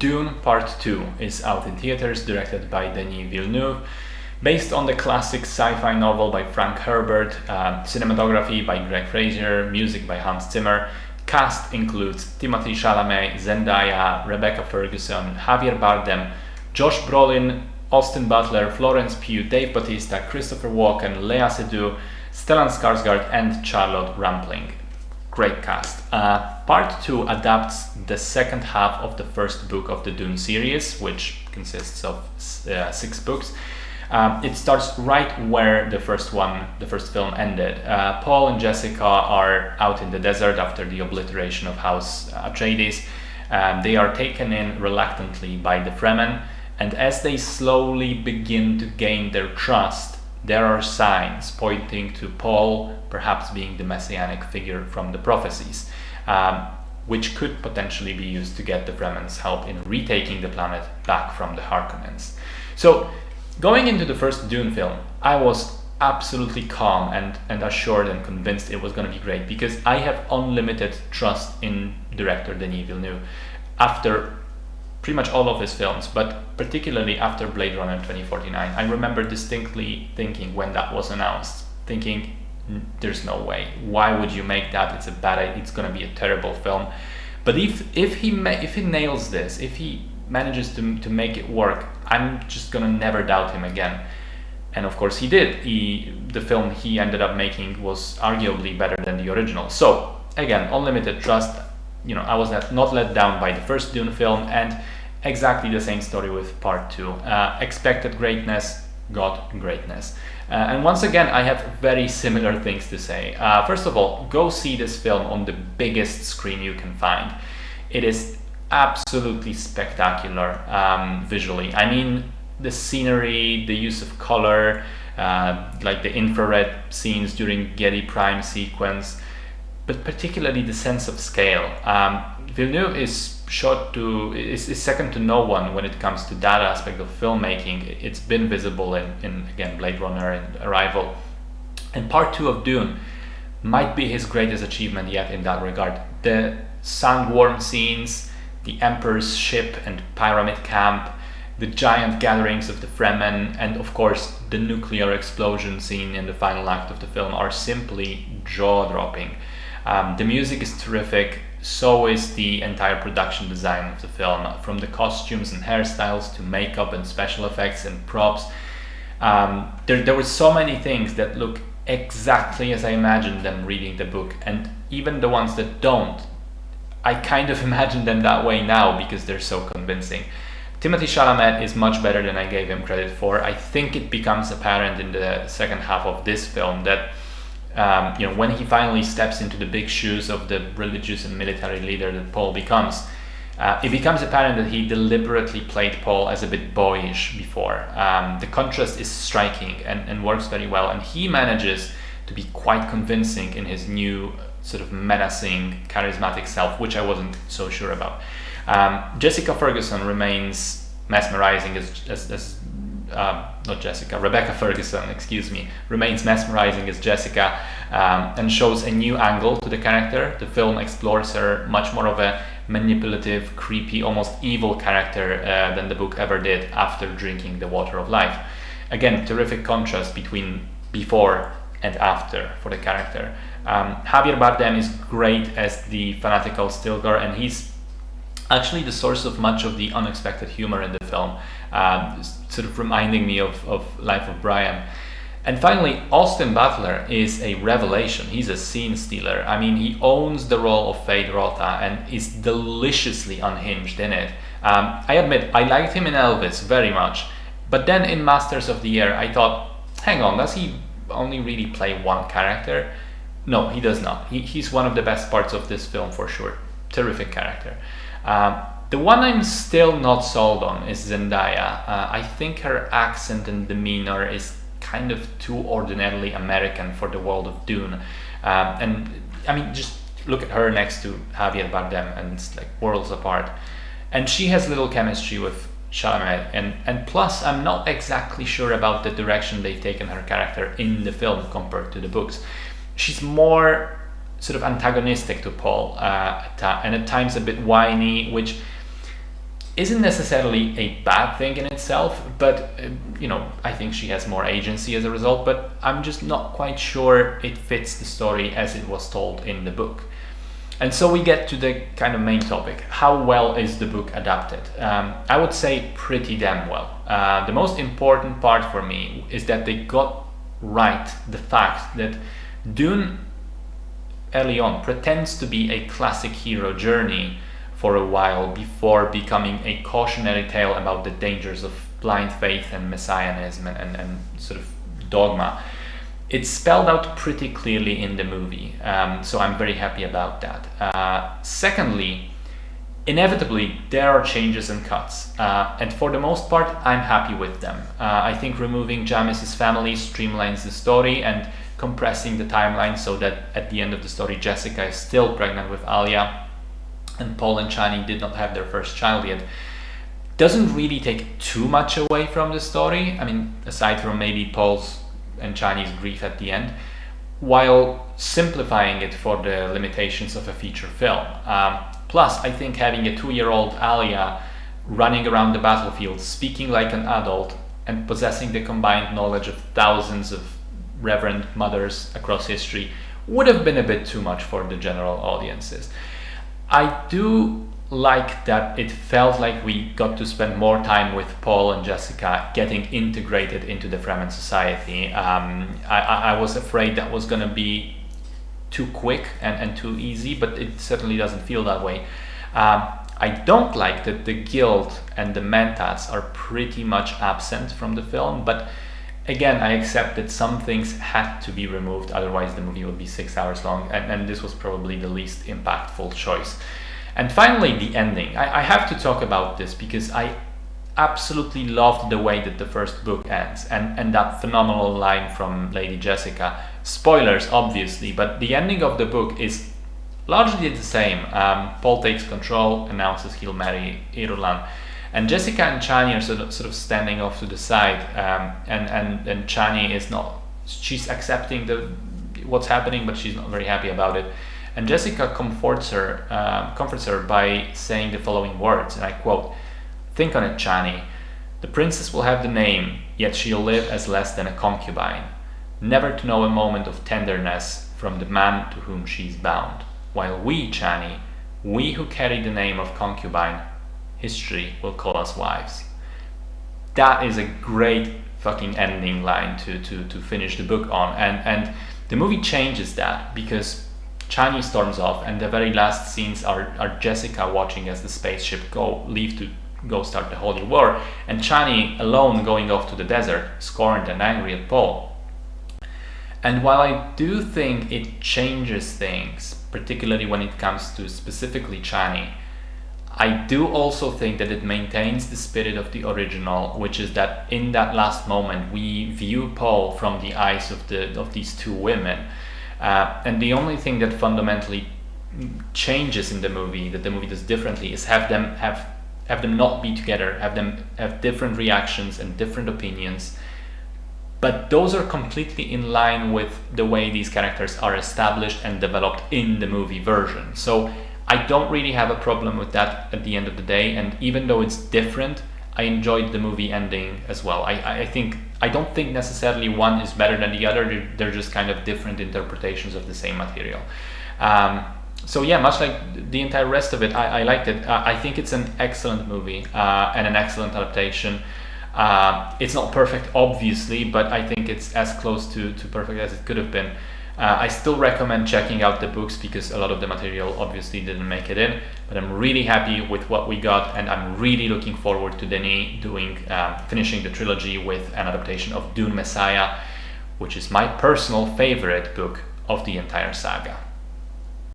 Dune Part 2 is out in theaters, directed by Denis Villeneuve, based on the classic sci-fi novel by Frank Herbert, cinematography by Greg Fraser, music by Hans Zimmer. Cast includes Timothée Chalamet, Zendaya, Rebecca Ferguson, Javier Bardem, Josh Brolin, Austin Butler, Florence Pugh, Dave Bautista, Christopher Walken, Lea Seydoux, Stellan Skarsgård, and Charlotte Rampling. Great cast. Part 2 adapts the second half of the first book of the Dune series, which consists of 6 books. It starts right where the first film ended. Paul and Jessica are out in the desert after the obliteration of House Atreides. They are taken in reluctantly by the Fremen, and as they slowly begin to gain their trust, there are signs pointing to Paul perhaps being the messianic figure from the prophecies, which could potentially be used to get the Fremen's help in retaking the planet back from the Harkonnens. So, going into the first Dune film, I was absolutely calm and assured and convinced it was going to be great, because I have unlimited trust in director Denis Villeneuve after pretty much all of his films, but particularly after Blade Runner 2049. I remember distinctly thinking when that was announced, thinking, there's no way. Why would you make that? It's a bad idea. It's going to be a terrible film. But if he nails this, if he manages to make it work, I'm just going to never doubt him again. And of course he did. The film he ended up making was arguably better than the original. So again, unlimited trust. I was not let down by the first Dune film, and exactly the same story with Part 2. Expected greatness, got greatness. And once again, I have very similar things to say. First of all, go see this film on the biggest screen you can find. It is absolutely spectacular visually. I mean, the scenery, the use of color, like the infrared scenes during Getty Prime sequence, but particularly the sense of scale. Villeneuve is second to no one when it comes to that aspect of filmmaking. It's been visible in again, Blade Runner and Arrival. And Part 2 of Dune might be his greatest achievement yet in that regard. The sandworm scenes, the Emperor's ship and pyramid camp, the giant gatherings of the Fremen, and of course the nuclear explosion scene in the final act of the film are simply jaw-dropping. The music is terrific, so is the entire production design of the film, from the costumes and hairstyles to makeup and special effects and props. There were so many things that look exactly as I imagined them reading the book, and even the ones that don't, I kind of imagine them that way now because they're so convincing. Timothée Chalamet is much better than I gave him credit for. I think it becomes apparent in the second half of this film that when he finally steps into the big shoes of the religious and military leader that Paul becomes, it becomes apparent that he deliberately played Paul as a bit boyish before. The contrast is striking and works very well, and he manages to be quite convincing in his new sort of menacing, charismatic self, which I wasn't so sure about. Jessica Ferguson remains mesmerizing Rebecca Ferguson, remains mesmerizing as Jessica, and shows a new angle to the character. The film explores her much more of a manipulative, creepy, almost evil character than the book ever did after drinking the water of life. Again, terrific contrast between before and after for the character. Javier Bardem is great as the fanatical Stilgar, and he's actually the source of much of the unexpected humor in the film, sort of reminding me of Life of Brian. And finally, Austin Butler is a revelation. He's a scene stealer. I mean, he owns the role of Fade Rota and is deliciously unhinged in it. I admit, I liked him in Elvis very much, but then in Masters of the Air, I thought, hang on, does he only really play one character? No, he does not. He's one of the best parts of this film for sure. Terrific character. The one I'm still not sold on is Zendaya. I think her accent and demeanor is kind of too ordinarily American for the world of Dune. And I mean, just look at her next to Javier Bardem and it's like worlds apart. And she has little chemistry with Chalamet. And plus, I'm not exactly sure about the direction they've taken her character in the film compared to the books. She's more sort of antagonistic to Paul, and at times a bit whiny, which isn't necessarily a bad thing in itself, but I think she has more agency as a result, but I'm just not quite sure it fits the story as it was told in the book. And so we get to the kind of main topic. How well is the book adapted? I would say pretty damn well. The most important part for me is that they got right the fact that Dune early on pretends to be a classic hero journey for a while before becoming a cautionary tale about the dangers of blind faith and messianism and sort of dogma. It's spelled out pretty clearly in the movie, so I'm very happy about that. Secondly, inevitably there are changes and cuts, and for the most part I'm happy with them. I think removing Jamis's family streamlines the story and compressing the timeline so that at the end of the story Jessica is still pregnant with Alia and Paul and Chani did not have their first child yet doesn't really take too much away from the story. I mean, aside from maybe Paul's and Chani's grief at the end, while simplifying it for the limitations of a feature film. Plus, I think having a 2-year-old Alia running around the battlefield, speaking like an adult, and possessing the combined knowledge of thousands of reverend mothers across history would have been a bit too much for the general audiences. I do like that it felt like we got to spend more time with Paul and Jessica getting integrated into the Fremen society. I was afraid that was going to be too quick and too easy, but it certainly doesn't feel that way. I don't like that the guild and the mentats are pretty much absent from the film, but again, I accept that some things had to be removed, otherwise the movie would be 6 hours long, and this was probably the least impactful choice. And finally, the ending. I have to talk about this because I absolutely loved the way that the first book ends, and that phenomenal line from Lady Jessica. Spoilers, obviously, but the ending of the book is largely the same. Paul takes control, announces he'll marry Irulan, and Jessica and Chani are sort of standing off to the side, and Chani is not. She's accepting what's happening, but she's not very happy about it. And Jessica comforts her by saying the following words, and I quote, "Think on it, Chani. The princess will have the name, yet she'll live as less than a concubine, never to know a moment of tenderness from the man to whom she's bound. While we, Chani, we who carry the name of concubine, history will call us wives." That is a great fucking ending line to finish the book on, and the movie changes that because Chani storms off, and the very last scenes are Jessica watching as the spaceship leave to go start the Holy War, and Chani alone going off to the desert, scorned and angry at Paul. And while I do think it changes things, particularly when it comes to specifically Chani, I do also think that it maintains the spirit of the original, which is that in that last moment we view Paul from the eyes of these two women. And the only thing that fundamentally changes in the movie, that the movie does differently, is have them not be together, have them have different reactions and different opinions. But those are completely in line with the way these characters are established and developed in the movie version. So I don't really have a problem with that at the end of the day. And even though it's different, I enjoyed the movie ending as well. I don't think necessarily one is better than the other. They're just kind of different interpretations of the same material. So yeah, much like the entire rest of it, I liked it. I think it's an excellent movie and an excellent adaptation. It's not perfect, obviously, but I think it's as close to perfect as it could have been. I still recommend checking out the books because a lot of the material obviously didn't make it in, but I'm really happy with what we got, and I'm really looking forward to Denis finishing the trilogy with an adaptation of Dune Messiah, which is my personal favorite book of the entire saga.